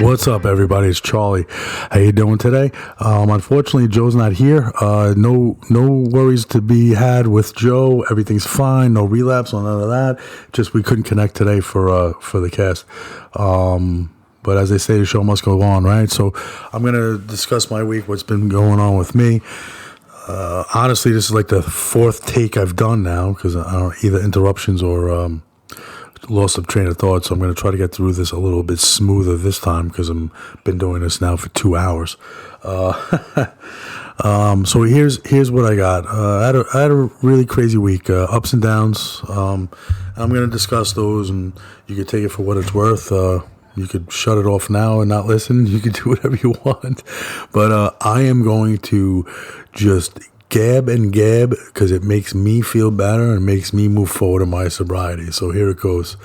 What's up, everybody? It's Charlie. How you doing today? Unfortunately, Joe's not here. No worries to be had with Joe. Everything's fine. No relapse on none of that. Just we couldn't connect today for the cast. But as they say, the show must go on, right? So I'm going to discuss my week, what's been going on with me. Honestly, this is like the fourth take I've done now because I don't either interruptions or loss of train of thought. So I'm going to try to get through this a little bit smoother this time because I've been doing this now for 2 hours. So here's what I got. I had a really crazy week, ups and downs. I'm going to discuss those, and you can take it for what it's worth. You could shut it off now and not listen. You could do whatever you want. But I am going to just gab and gab because it makes me feel better and makes me move forward in my sobriety. So here it goes.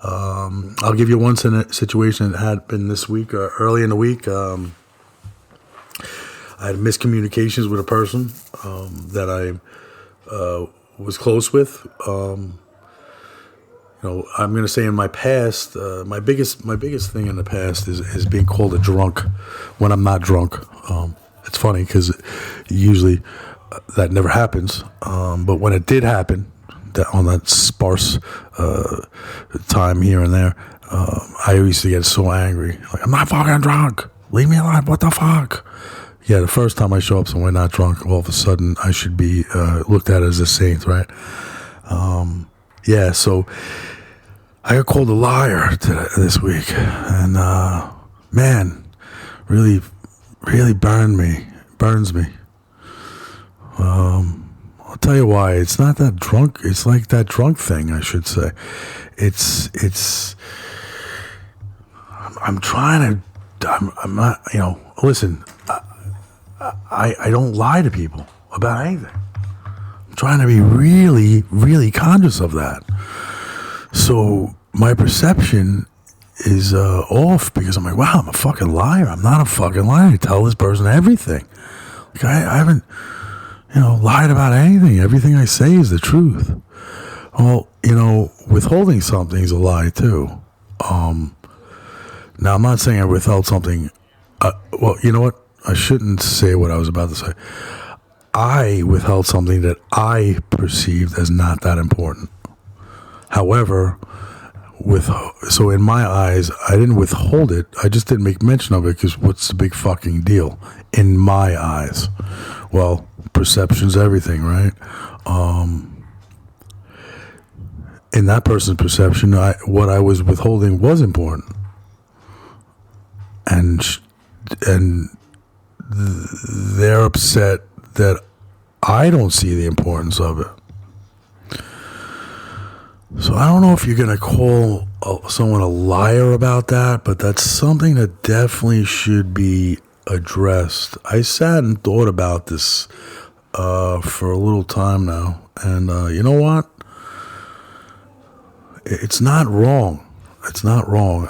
I'll give you one situation that happened this week, early in the week. I had miscommunications with a person that I was close with. I'm going to say in my past, my biggest thing in the past is being called a drunk when I'm not drunk. It's funny because usually that never happens. But when it did happen, on that sparse time here and there, I used to get so angry. Like, I'm not fucking drunk. Leave me alone. What the fuck? Yeah, the first time I show up somewhere not drunk, all of a sudden I should be looked at as a saint, right? So I got called a liar this week, and man, really, really burns me. I'll tell you why. It's not that drunk. It's like that drunk thing, I should say. I'm trying to. I'm not. Listen. I don't lie to people about anything. I'm trying to be really, really conscious of that. So my perception is off because I'm like, wow, I'm a fucking liar. I'm not a fucking liar. I tell this person everything. Like I haven't, lied about anything. Everything I say is the truth. Well, withholding something is a lie too. Now I'm not saying I withheld something. Well, you know what? I shouldn't say what I was about to say. I withheld something that I perceived as not that important. However, so in my eyes, I didn't withhold it. I just didn't make mention of it because what's the big fucking deal? In my eyes. Well, perception's everything, right? In that person's perception, what I was withholding was important. And they're upset that I don't see the importance of it. So I don't know if you're going to call someone a liar about that, but that's something that definitely should be addressed. I sat and thought about this for a little time now, and you know what? It's not wrong. It's not wrong.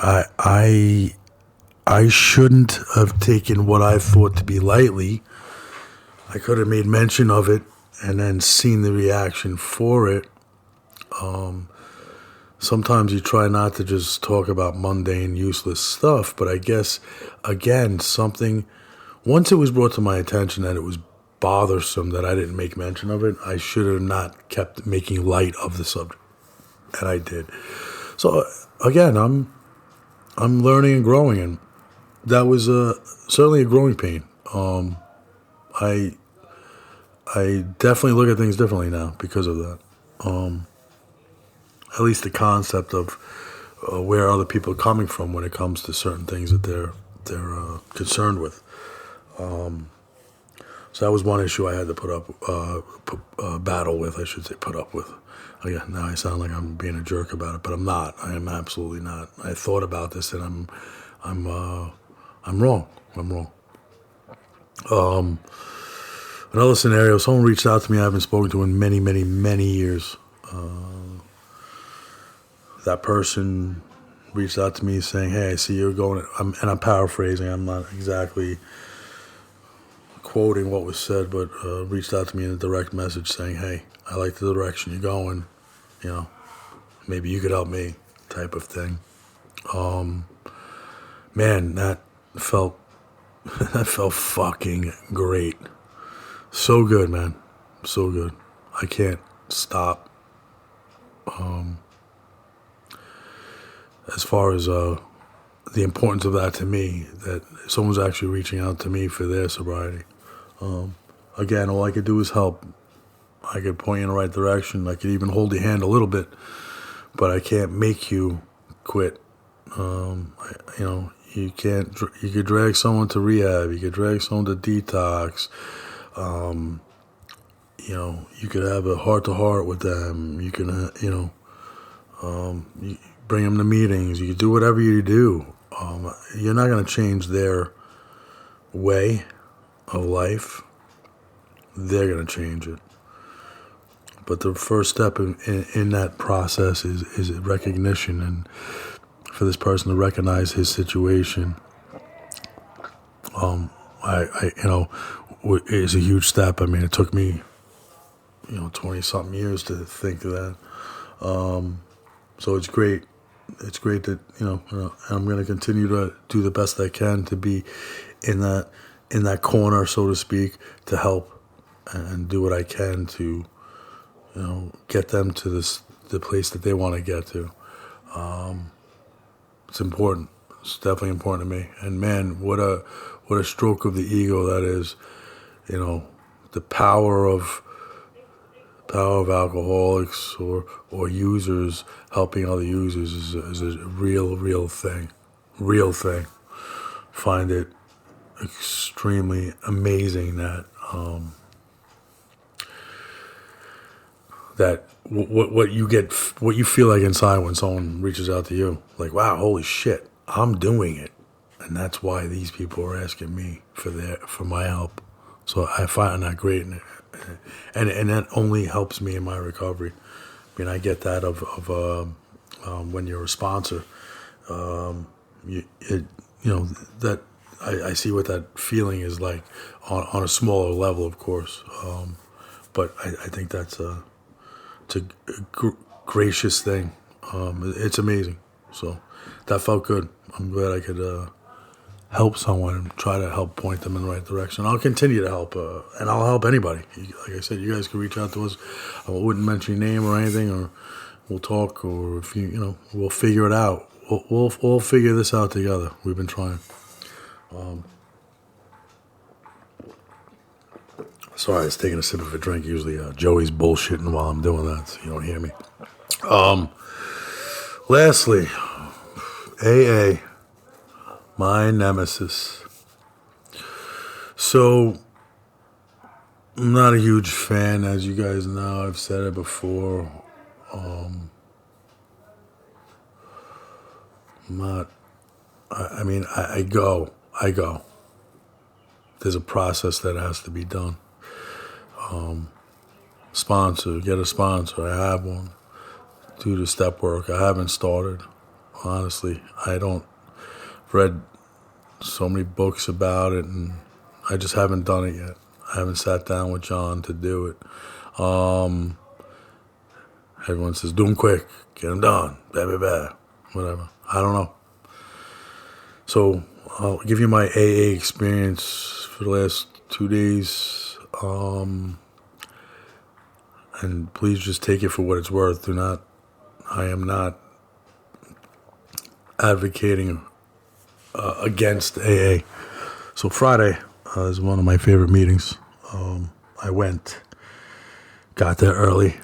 I shouldn't have taken what I thought to be lightly. I could have made mention of it and then seen the reaction for it. Sometimes you try not to just talk about mundane, useless stuff, but I guess, again, once it was brought to my attention that it was bothersome that I didn't make mention of it, I should have not kept making light of the subject, and I did. So, again, I'm learning and growing, and that was certainly a growing pain. I definitely look at things differently now because of that. At least the concept of where other people are coming from when it comes to certain things that they're concerned with. So that was one issue I had to battle with. I should say put up with. Again, now I sound like I'm being a jerk about it, but I'm not. I am absolutely not. I thought about this, and I'm wrong. I'm wrong. Another scenario: someone reached out to me I haven't spoken to in many, many, many years. That person reached out to me saying, hey, I see you're going, and I'm paraphrasing, I'm not exactly quoting what was said, but reached out to me in a direct message saying, hey, I like the direction you're going, maybe you could help me, type of thing. man, that felt that felt fucking great. So good, man. So good. I can't stop. As far as the importance of that to me, that someone's actually reaching out to me for their sobriety. Again, all I could do is help. I could point you in the right direction. I could even hold your hand a little bit, but I can't make you quit. You can't. You could drag someone to rehab. You could drag someone to detox. You could have a heart-to-heart with them. You can, you bring them to meetings. You could do whatever you do. You're not going to change their way of life. They're going to change it. But the first step in that process is recognition, and for this person to recognize his situation, is a huge step. I mean, it took me, 20-something years to think of that. So it's great. It's great that, I'm going to continue to do the best I can to be in that corner, so to speak, to help and do what I can to, get them to the place that they want to get to. It's important. It's definitely important to me. And man, what a stroke of the ego that is. The power of alcoholics or users helping other users is a real thing. Real thing. Find it extremely amazing that what you feel like inside when someone reaches out to you, like, wow, holy shit, I'm doing it, and that's why these people are asking me for my help. So I find that great, and that only helps me in my recovery. I mean, I get that of when you're a sponsor, that I see what that feeling is like on a smaller level, of course. But I think it's a gracious thing. It's amazing. So that felt good. I'm glad I could help someone and try to help point them in the right direction. I'll continue to help, and I'll help anybody. Like I said, you guys can reach out to us. I wouldn't mention your name or anything, or we'll talk, or if we'll figure it out. We'll figure this out together. We've been trying. Sorry, I was taking a sip of a drink. Usually Joey's bullshitting while I'm doing that, so you don't hear me. Lastly, AA, my nemesis. So, I'm not a huge fan, as you guys know. I've said it before. I go. There's a process that has to be done. Get a sponsor. I have one. Do the step work. I haven't started. Honestly, read so many books about it, and I just haven't done it yet. I haven't sat down with John to do it. Everyone says, do them quick, get them done, whatever. I don't know. So I'll give you my AA experience for the last 2 days. And please just take it for what it's worth. I am not advocating against AA. So Friday is one of my favorite meetings. I went, got there early.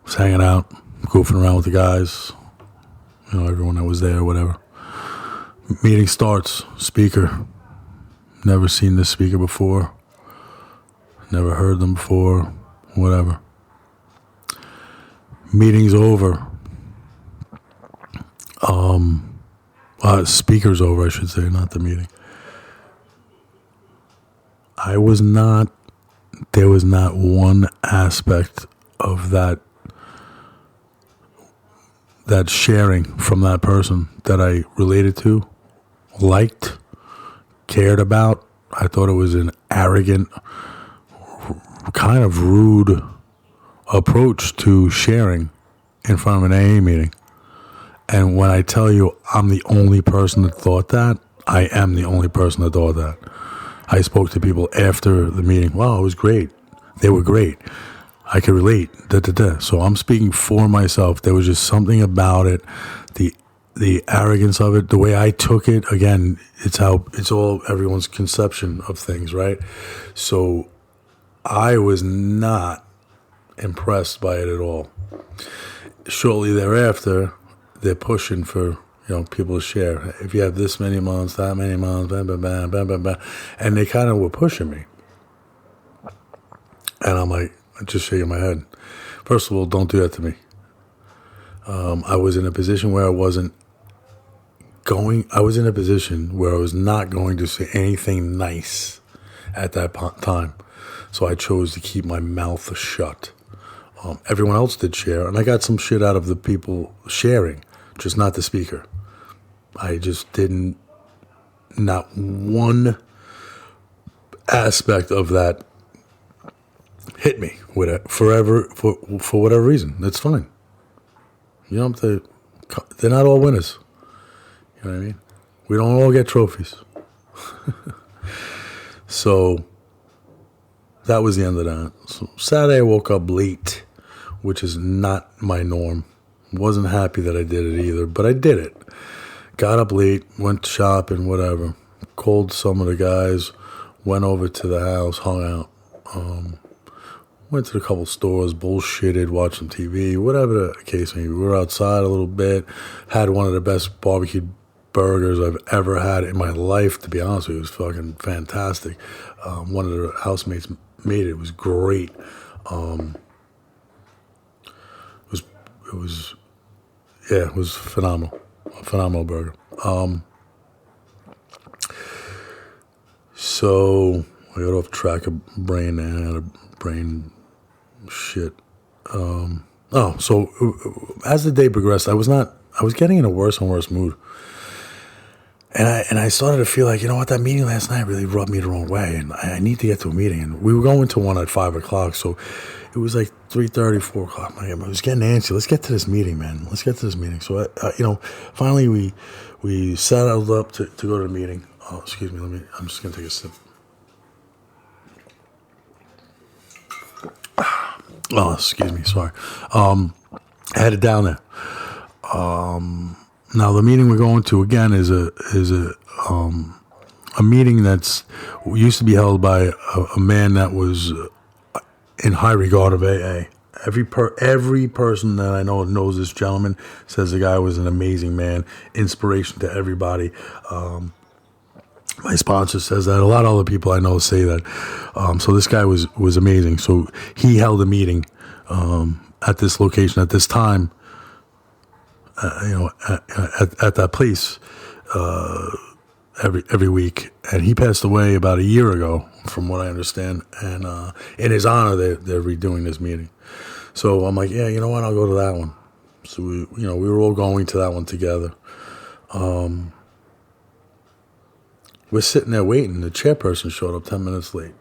Was hanging out, goofing around with the guys, everyone that was there, whatever. Meeting starts, speaker. Never seen this speaker before. Never heard them before, whatever. Meeting's over. Speaker's over, I should say, not the meeting. There was not one aspect of that sharing from that person that I related to, liked, cared about. I thought it was an arrogant, kind of rude, approach to sharing in front of an AA meeting. And when I tell you I'm the only person that thought that, I am the only person that thought that. I spoke to people after the meeting. Wow, it was great. They were great. I could relate. So I'm speaking for myself. There was just something about it, the arrogance of it, the way I took it. Again, it's all everyone's conception of things, right? So I was not impressed by it at all. Shortly thereafter, they're pushing for people to share. If you have this many months, that many months, blah, blah, blah, blah, blah, blah. And they kind of were pushing me. And I'm like, just shaking my head. First of all, don't do that to me. I was in a position where I was not going to say anything nice at that time. So I chose to keep my mouth shut. Everyone else did share, and I got some shit out of the people sharing, just not the speaker. I just didn't, not one aspect of that hit me with it forever for whatever reason. That's fine. You don't have to, they're not all winners. You know what I mean? We don't all get trophies. So that was the end of that. So Saturday I woke up late, which is not my norm. Wasn't happy that I did it either, but I did it. Got up late, went shopping, whatever. Called some of the guys, went over to the house, hung out. Went to a couple stores, bullshitted, watched some TV, whatever the case may be. We were outside a little bit, had one of the best barbecued burgers I've ever had in my life, to be honest with you. It was fucking fantastic. One of the housemates made it. It was great. It was phenomenal. A phenomenal burger. So I got off track of brain and I had a brain shit. So as the day progressed, I was getting in a worse and worse mood. And I started to feel like, you know what, that meeting last night really rubbed me the wrong way, and I need to get to a meeting. And we were going to one at 5 o'clock, so it was like 3:30, 4 o'clock. I was getting antsy. Let's get to this meeting, man. Let's get to this meeting. So, finally we settled up to go to the meeting. Oh, excuse me. I'm just going to take a sip. Oh, excuse me. Sorry. I had it down there. Now the meeting we're going to again is a meeting that's used to be held by a man that was in high regard of AA. Every person that I know knows this gentleman says the guy was an amazing man, inspiration to everybody. My sponsor says that. A lot of other people I know say that. So this guy was amazing. So he held a meeting at this location at this time. At that place every week, and he passed away about a year ago, from what I understand. And in his honor, they're redoing this meeting. So I'm like, yeah, you know what? I'll go to that one. So we were all going to that one together. We're sitting there waiting. The chairperson showed up 10 minutes late.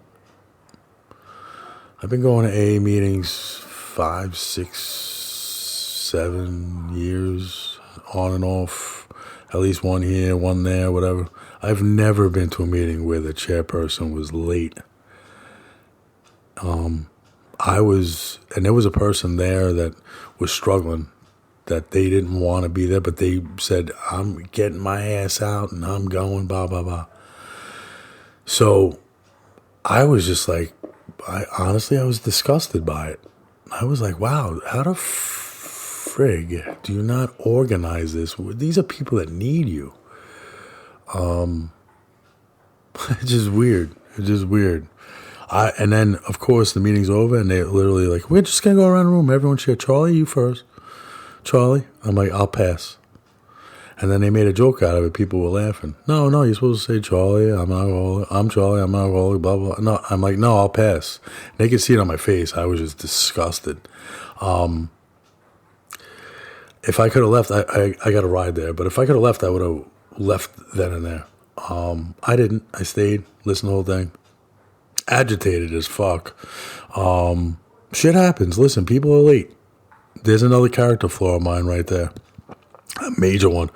I've been going to AA meetings 5, 6, 7 years, on and off, at least one here, one there, whatever. I've never been to a meeting where the chairperson was late. And there was a person there that was struggling, that they didn't want to be there, but they said, I'm getting my ass out and I'm going, blah, blah, blah. So I was just like, I was disgusted by it. I was like, wow, how the frig do you not organize this? These are people that need you. It's just weird. And then, of course, the meeting's over, and they're literally like, we're just going to go around the room. Everyone share. Charlie, you first. Charlie? I'm like, I'll pass. And then they made a joke out of it. People were laughing. No, you're supposed to say Charlie. I'm Charlie. I'm not alcoholic, blah, blah. No, I'm like, no, I'll pass. And they could see it on my face. I was just disgusted. If I could have left, I got a ride there. But if I could have left, I would have left then and there. I didn't. I stayed, listened to the whole thing. Agitated as fuck. Shit happens. Listen, people are late. There's another character flaw of mine right there. A major one.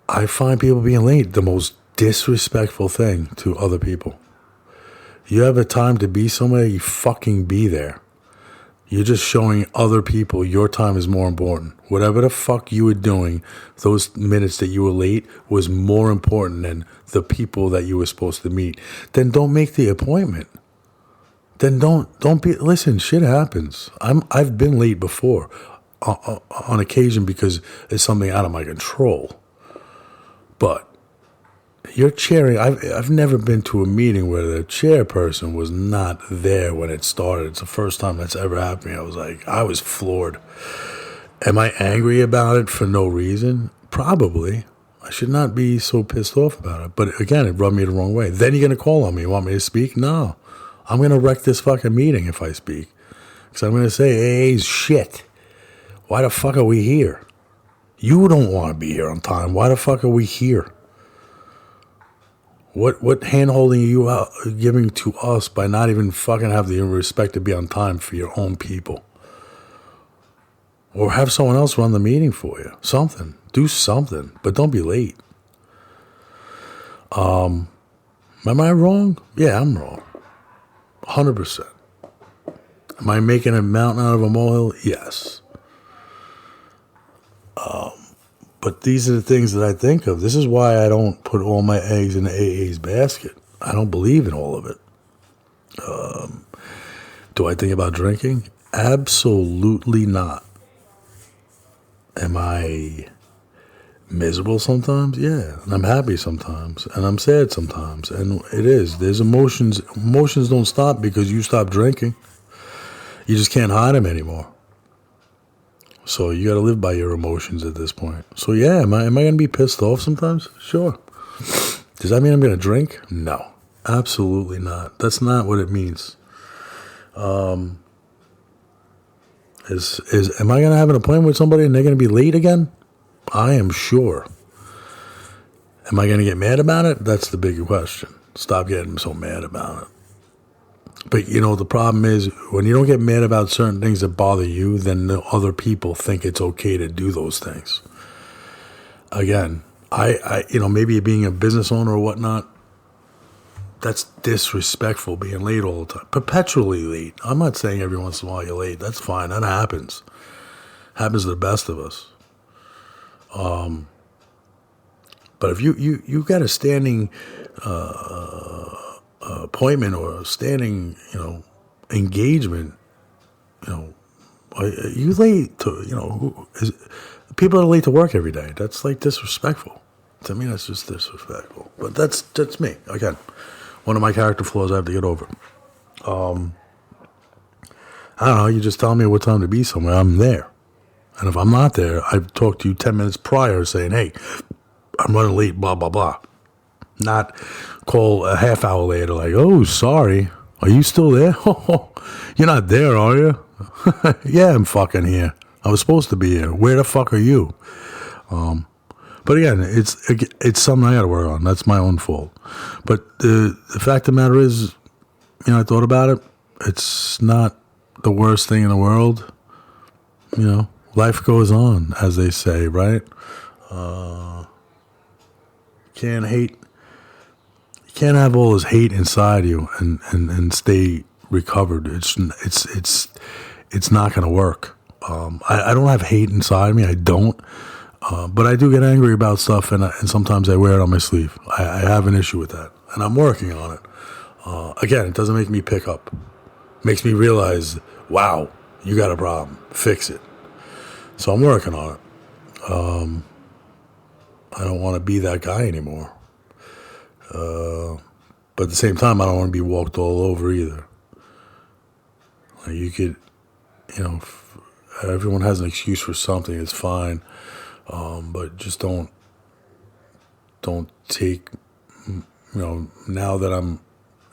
I find people being late the most disrespectful thing to other people. You have a time to be somewhere, you fucking be there. You're just showing other people your time is more important. Whatever the fuck you were doing, those minutes that you were late was more important than the people that you were supposed to meet. Then don't make the appointment. Then don't be. Listen, shit happens. I've been late before, on occasion because it's something out of my control. But you're chairing. I've never been to a meeting where the chairperson was not there when it started. It's the first time that's ever happened to me. I was floored. Am I angry about it for no reason? Probably. I should not be so pissed off about it. But again, it rubbed me the wrong way. Then you're going to call on me. You want me to speak? No. I'm going to wreck this fucking meeting if I speak. Because I'm going to say, hey, shit. Why the fuck are we here? You don't want to be here on time. Why the fuck are we here? What hand-holding are you giving to us by not even fucking have the respect to be on time for your own people? Or have someone else run the meeting for you. Something. Do something. But don't be late. Am I wrong? Yeah, I'm wrong. 100%. Am I making a mountain out of a molehill? Yes. But these are the things that I think of. This is why I don't put all my eggs in the AA's basket. I don't believe in all of it. Do I think about drinking? Absolutely not. Am I miserable sometimes? Yeah. And I'm happy sometimes. And I'm sad sometimes. And it is. There's emotions. Emotions don't stop because you stop drinking. You just can't hide them anymore. So you got to live by your emotions at this point. So yeah, am I going to be pissed off sometimes? Sure. Does that mean I'm going to drink? No, absolutely not. That's not what it means. Am I going to have an appointment with somebody and they're going to be late again? I am sure. Am I going to get mad about it? That's the big question. Stop getting so mad about it. But, the problem is when you don't get mad about certain things that bother you, then the other people think it's okay to do those things. Again, I maybe being a business owner or whatnot, that's disrespectful, being late all the time. Perpetually late. I'm not saying every once in a while you're late. That's fine. That happens. Happens to the best of us. But if you got a standing appointment or a standing, engagement, are you late to, people are late to work every day. That's like disrespectful. To me, that's just disrespectful. But that's me. Again, one of my character flaws I have to get over. I don't know, you just tell me what time to be somewhere, I'm there. And if I'm not there, I've talked to you 10 minutes prior saying, hey, I'm running late, blah, blah, blah. Not call a half hour later like, oh, sorry. Are you still there? You're not there, are you? Yeah, I'm fucking here. I was supposed to be here. Where the fuck are you? But again, it's something I got to work on. That's my own fault. But the fact of the matter is, I thought about it. It's not the worst thing in the world. Life goes on, as they say, right? Can't hate. You can't have all this hate inside you and stay recovered. It's not going to work. I don't have hate inside me. I don't. But I do get angry about stuff, and sometimes I wear it on my sleeve. I have an issue with that, and I'm working on it. Again, it doesn't make me pick up. It makes me realize, wow, you got a problem. Fix it. So I'm working on it. I don't want to be that guy anymore. But at the same time, I don't want to be walked all over either. Like you could, everyone has an excuse for something. It's fine. But just don't take, now that I'm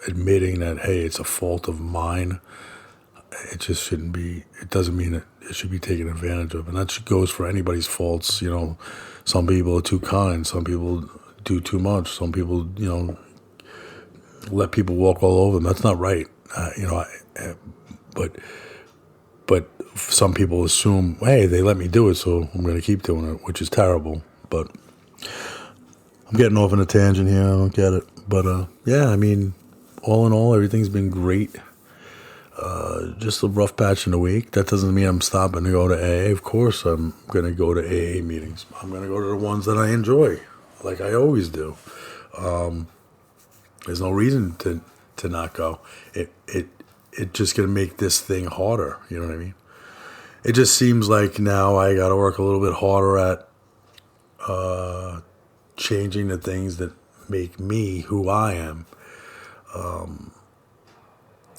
admitting that, hey, it's a fault of mine, it just shouldn't be, it doesn't mean that it should be taken advantage of. And that goes for anybody's faults. Some people are too kind. Some people do too much. Some people, let people walk all over them. That's not right. but some people assume, hey, they let me do it, so I'm going to keep doing it, which is terrible. But I'm getting off on a tangent here. I don't get it. But yeah, I mean, all in all, everything's been great. Just a rough patch in the week. That doesn't mean I'm stopping to go to AA. Of course, I'm going to go to AA meetings. I'm going to go to the ones that I enjoy, like I always do. There's no reason to not go. It just going to make this thing harder. You know what I mean? It just seems like now I got to work a little bit harder at changing the things that make me who I am.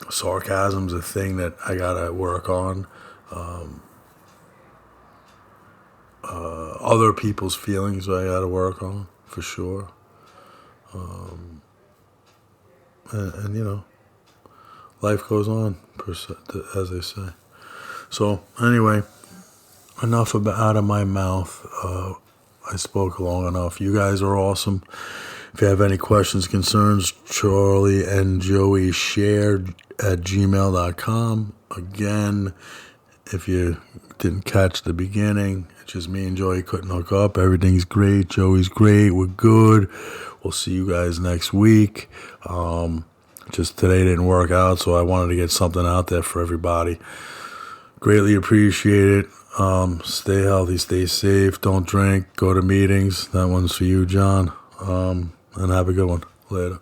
Sarcasm's a thing that I gotta work on. Other people's feelings I gotta work on, for sure. And you know, life goes on, as they say. So anyway, enough out of my mouth. I spoke long enough. You guys are awesome. If you have any questions, concerns, charlieandjoeyshare at gmail.com. Again, if you didn't catch the beginning, it's just me and Joey couldn't hook up. Everything's great. Joey's great. We're good. We'll see you guys next week. Just today didn't work out, so I wanted to get something out there for everybody. Greatly appreciate it. Stay healthy, stay safe, don't drink, go to meetings. That one's for you, John. And have a good one. Later.